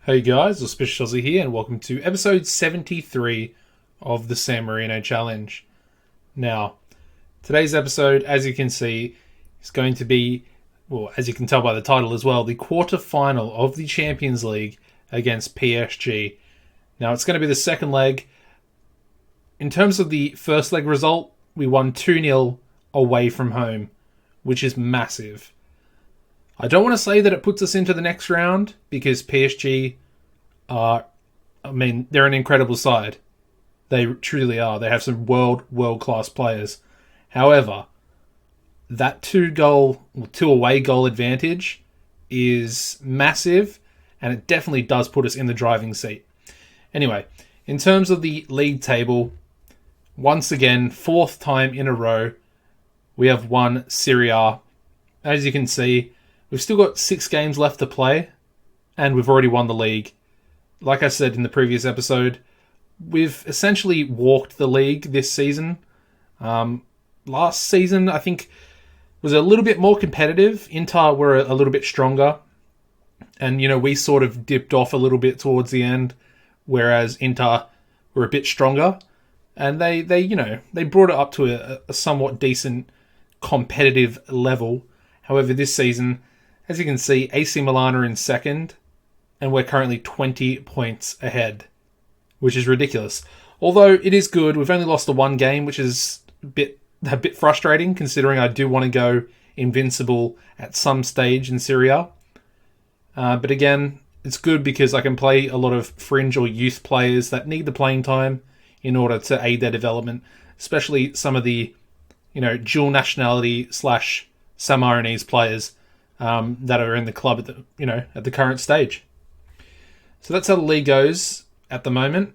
Hey guys, AuspiciousAussie here, and welcome to episode 73 of the San Marino Challenge. Now, today's episode, as you can see, is going to be, well, as you can tell by the title as well, the quarter-final of the Champions League against PSG. Now, it's going to be the second leg. In terms of the first leg result, we won 2-0 away from home, which is massive. I don't want to say that it puts us into the next round because PSG they're an incredible side. They truly are. They have some world-class players. However, that two away goal advantage is massive, and it definitely does put us in the driving seat. Anyway, in terms of the league table, once again, fourth time in a row, we have won Serie A. As you can see, we've still got 6 games left to play, and we've already won the league. Like I said in the previous episode, we've essentially walked the league this season. Last season, I think, was a little bit more competitive. Inter were a little bit stronger, and we sort of dipped off a little bit towards the end, whereas Inter were a bit stronger, and they brought it up to a somewhat decent competitive level. However, this season, as you can see, AC Milan are in second, and we're currently 20 points ahead, which is ridiculous. Although it is good, we've only lost the one game, which is a bit frustrating, considering I do want to go invincible at some stage in Serie A. But again, it's good because I can play a lot of fringe or youth players that need the playing time in order to aid their development, especially some of the dual nationality / San Marinese players that are in the club at the current stage. So that's how the league goes at the moment.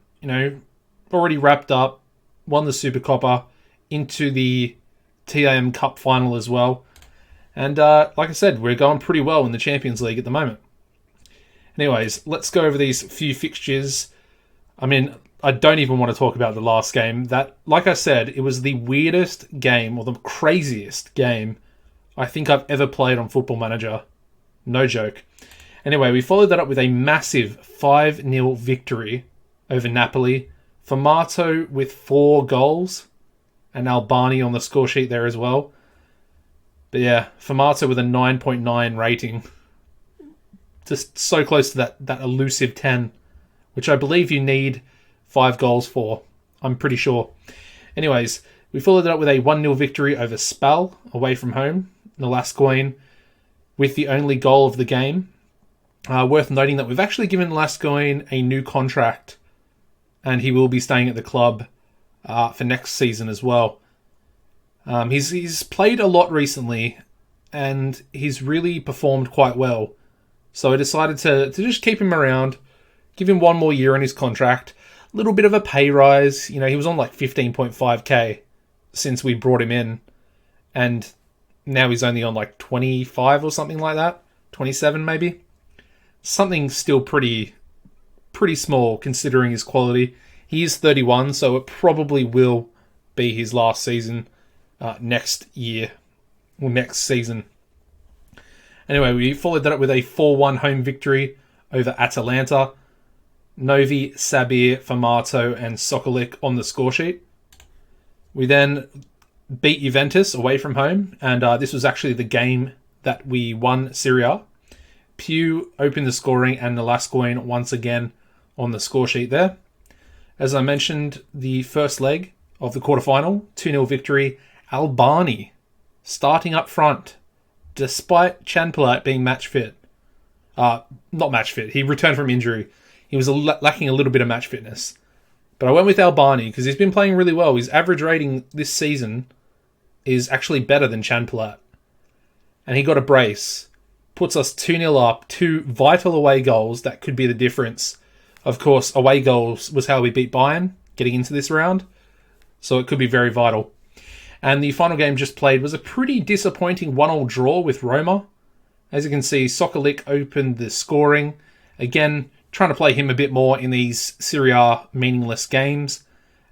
Already wrapped up, won the Super Coppa, into the TAM Cup final as well. And like I said, we're going pretty well in the Champions League at the moment. Anyways, let's go over these few fixtures. I don't even want to talk about the last game. That, like I said, it was the weirdest game, or the craziest game I think I've ever played on Football Manager. No joke. Anyway, we followed that up with a massive 5-0 victory over Napoli. Formato with 4 goals, and Albani on the score sheet there as well. But yeah, Formato with a 9.9 rating. Just so close to that elusive 10, which I believe you need 5 goals for. I'm pretty sure. Anyways, we followed it up with a 1-0 victory over Spal, away from home. Lascoigne with the only goal of the game. Worth noting that we've actually given Lascoigne a new contract, and he will be staying at the club for next season as well. He's played a lot recently, and he's really performed quite well. So I decided to just keep him around, give him one more year on his contract, a little bit of a pay rise. He was on like 15.5k since we brought him in, and now he's only on like 25 or something like that. 27 maybe. Something still pretty small considering his quality. He is 31, so it probably will be his last season next year or next season. Anyway, we followed that up with a 4-1 home victory over Atalanta. Novi, Sabir, Formato and Sokolic on the score sheet. We then beat Juventus away from home, and this was actually the game that we won Serie A. Pew opened the scoring, and Lascoigne once again on the score sheet there. As I mentioned, the first leg of the quarterfinal, 2-0 victory. Albani starting up front, despite Chanpalat being match fit. Not match fit, he returned from injury. He was lacking a little bit of match fitness. But I went with Albani because he's been playing really well. His average rating this season is actually better than Chanpalat. And he got a brace. Puts us 2-0 up, 2 vital away goals that could be the difference. Of course, away goals was how we beat Bayern getting into this round. So it could be very vital. And the final game just played was a pretty disappointing 1-1 draw with Roma. As you can see, Sokolic opened the scoring. Again, trying to play him a bit more in these Serie A meaningless games.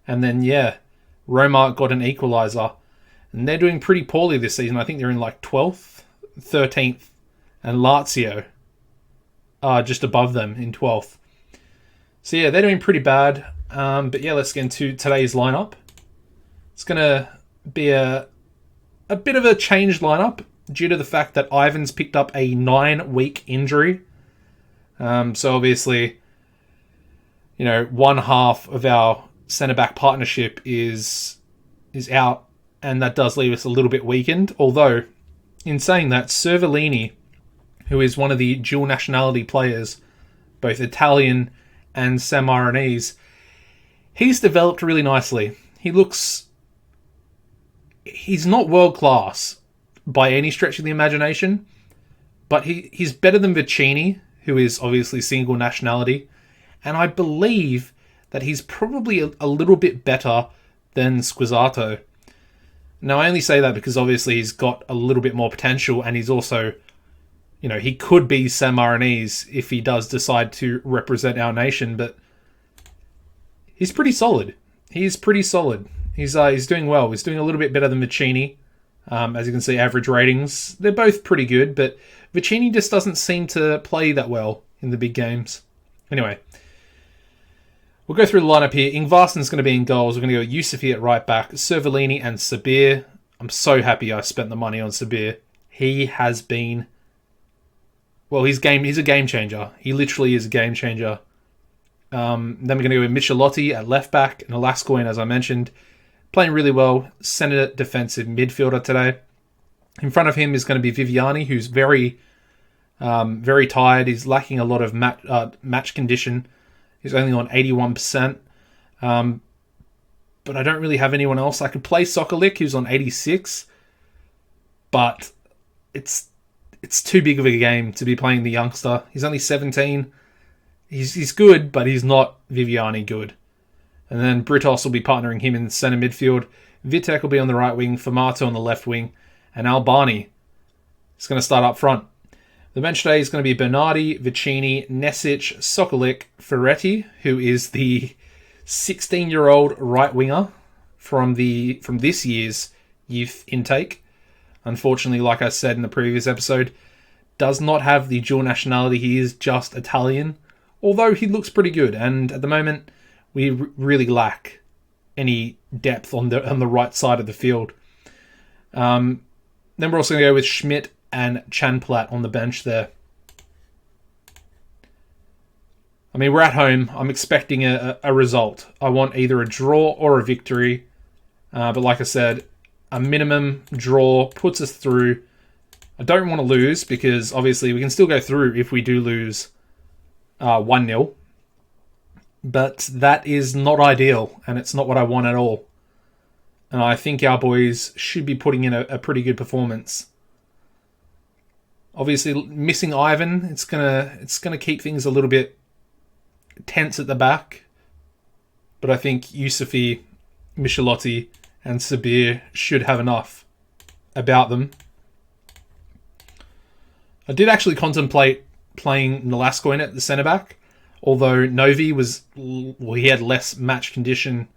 And then, Roma got an equaliser. And they're doing pretty poorly this season. I think they're in like 12th, 13th. And Lazio just above them in 12th. So yeah, they're doing pretty bad. But yeah, let's get into today's lineup. It's going to be a bit of a changed lineup due to the fact that Ivan's picked up a 9-week injury. So obviously, one half of our centre-back partnership is out, and that does leave us a little bit weakened. Although, in saying that, Cervellini, who is one of the dual nationality players, both Italian and San Marinese, he's developed really nicely. He's not world-class by any stretch of the imagination, but he's better than Vicini, who is obviously single nationality, and I believe that he's probably a little bit better than Squizzato. Now, I only say that because obviously he's got a little bit more potential, and he's also, he could be San Marinese if he does decide to represent our nation, but he's pretty solid. He's doing well. He's doing a little bit better than Vicini. As you can see, average ratings, they're both pretty good, but Vicini just doesn't seem to play that well in the big games. Anyway, we'll go through the lineup here. Ingvarsen's going to be in goals. We're going to go Yusufi at right back, Cervellini and Sabir. I'm so happy I spent the money on Sabir. He has been... he's a game changer. He literally is a game changer. Then we're going to go with Michelotti at left back, and Alascoin, as I mentioned, playing really well. Centre defensive midfielder today. In front of him is going to be Viviani, who's very, very tired. He's lacking a lot of match condition. He's only on 81%. But I don't really have anyone else. I could play Sokolik, who's on 86. But it's too big of a game to be playing the youngster. He's only 17. He's good, but he's not Viviani good. And then Britos will be partnering him in the centre midfield. Vitek will be on the right wing, Famato on the left wing, and Albani is going to start up front. The bench today is going to be Bernardi, Vicini, Nesic, Sokolik, Ferretti, who is the 16-year-old right winger from this year's youth intake. Unfortunately, like I said in the previous episode, does not have the dual nationality. He is just Italian, although he looks pretty good. And at the moment, we really lack any depth on the right side of the field. Then we're also going to go with Schmidt and Chanplat on the bench there. I mean, we're at home. I'm expecting a result. I want either a draw or a victory. But like I said, a minimum draw puts us through. I don't want to lose because obviously we can still go through if we do lose 1-0. But that is not ideal, and it's not what I want at all. And I think our boys should be putting in a pretty good performance. Obviously, missing Ivan, it's gonna keep things a little bit tense at the back. But I think Yusufi, Michelotti, and Sabir should have enough about them. I did actually contemplate playing Nolasco at the centre-back, although Novi he had less match condition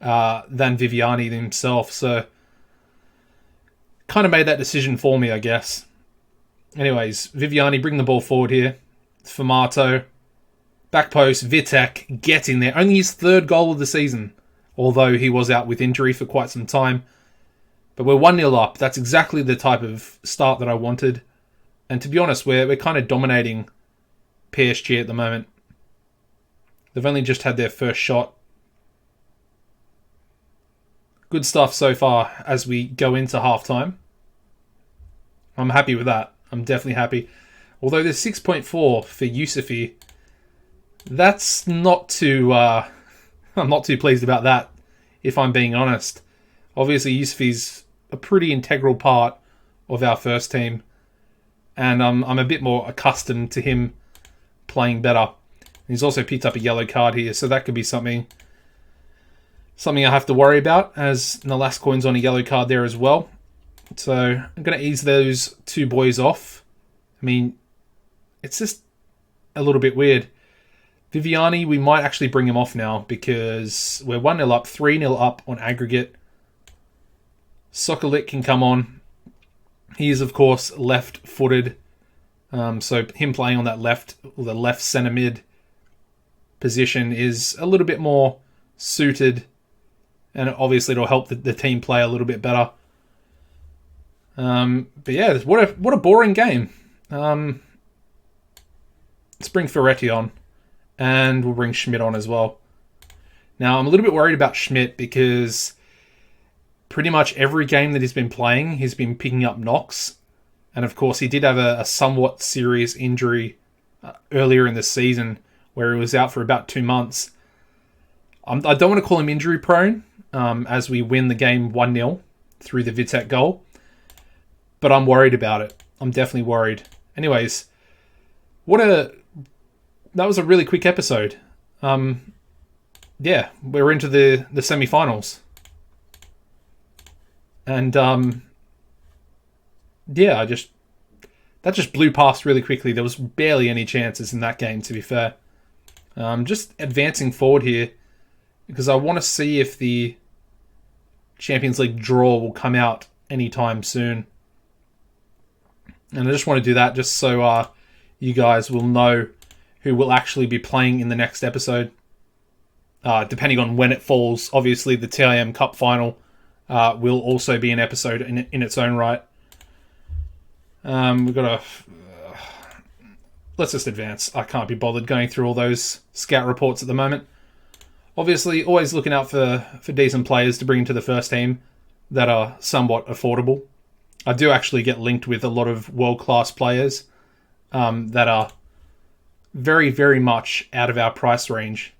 than Viviani himself, so kind of made that decision for me, I guess. Anyways, Viviani bring the ball forward here. Famato, back post, Vitek getting there. Only his third goal of the season, although he was out with injury for quite some time. But we're 1-0 up. That's exactly the type of start that I wanted. And to be honest, we're kind of dominating PSG at the moment. They've only just had their first shot. Good stuff so far as we go into halftime. I'm happy with that. I'm definitely happy. Although there's 6.4 for Yusufi, that's not too... I'm not too pleased about that, if I'm being honest. Obviously, Yusufi's a pretty integral part of our first team, and I'm a bit more accustomed to him playing better. He's also picked up a yellow card here, so that could be something I have to worry about, as Nolascoin's on a yellow card there as well. So I'm going to ease those two boys off. I mean, it's just a little bit weird. Viviani, we might actually bring him off now because we're 1-0 up, 3-0 up on aggregate. Sokolik can come on. He is, of course, left-footed. So him playing on that the left centre mid position is a little bit more suited, and obviously it'll help the team play a little bit better. But yeah, what a boring game. Let's bring Ferretti on, and we'll bring Schmidt on as well. Now, I'm a little bit worried about Schmidt because pretty much every game that he's been playing, he's been picking up knocks. And of course, he did have a somewhat serious injury earlier in the season where he was out for about 2 months. I don't want to call him injury prone as we win the game 1-0 through the Vitek goal. But I'm worried about it. I'm definitely worried. Anyways, that was a really quick episode. Yeah, we're into the semi-finals. And yeah, that just blew past really quickly. There was barely any chances in that game, to be fair. Just advancing forward here because I want to see if the Champions League draw will come out anytime soon. And I just want to do that just so you guys will know who will actually be playing in the next episode. Depending on when it falls, obviously the TIM Cup final will also be an episode in its own right. We've got let's just advance. I can't be bothered going through all those scout reports at the moment. Obviously, always looking out for decent players to bring into the first team that are somewhat affordable. I do actually get linked with a lot of world-class players that are very, very much out of our price range.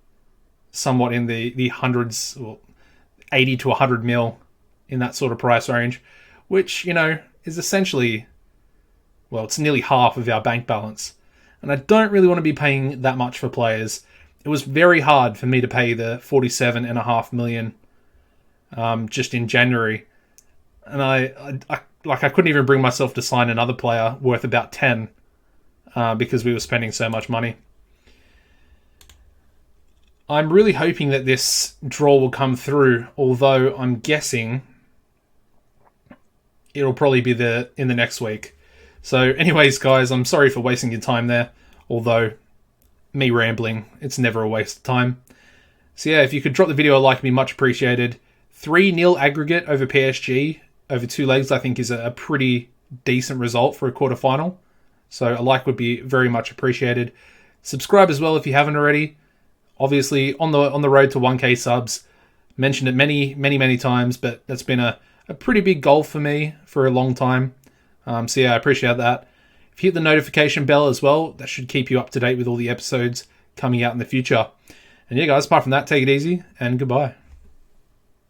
Somewhat in the hundreds, or 80 to 100 mil in that sort of price range, which, is essentially, well, it's nearly half of our bank balance. And I don't really want to be paying that much for players. It was very hard for me to pay the 47.5 million just in January. And I couldn't even bring myself to sign another player worth about 10 because we were spending so much money. I'm really hoping that this draw will come through, although I'm guessing it'll probably be in the next week. So anyways, guys, I'm sorry for wasting your time there, although me rambling, it's never a waste of time. So yeah, if you could drop the video a like, it'd be much appreciated. 3-0 aggregate over PSG over 2 legs, I think is a pretty decent result for a quarterfinal. So a like would be very much appreciated. Subscribe as well if you haven't already. Obviously, on the road to 1K subs. Mentioned it many times, but that's been a pretty big goal for me for a long time. So yeah, I appreciate that. If you hit the notification bell as well, that should keep you up to date with all the episodes coming out in the future. And yeah, guys, apart from that, take it easy and goodbye.